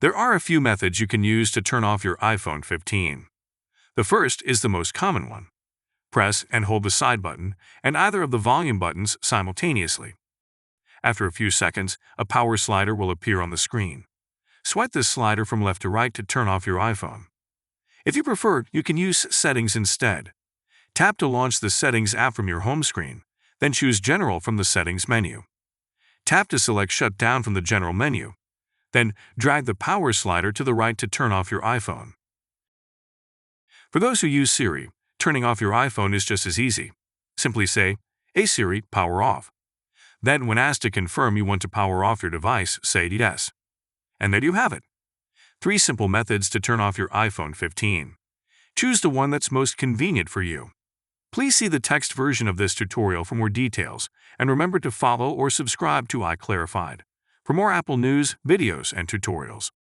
There are a few methods you can use to turn off your iPhone 15. The first is the most common one. Press and hold the side button and either of the volume buttons simultaneously. After a few seconds, a power slider will appear on the screen. Swipe this slider from left to right to turn off your iPhone. If you prefer, you can use Settings instead. Tap to launch the Settings app from your home screen, then choose General from the Settings menu. Tap to select Shut Down from the General menu. Then drag the power slider to the right to turn off your iPhone. For those who use Siri, turning off your iPhone is just as easy. Simply say, "Hey Siri, power off." Then, when asked to confirm you want to power off your device, say yes. And there you have it. 3 simple methods to turn off your iPhone 15. Choose the one that's most convenient for you. Please see the text version of this tutorial for more details, and remember to follow or subscribe to iClarified for more Apple news, videos, and tutorials.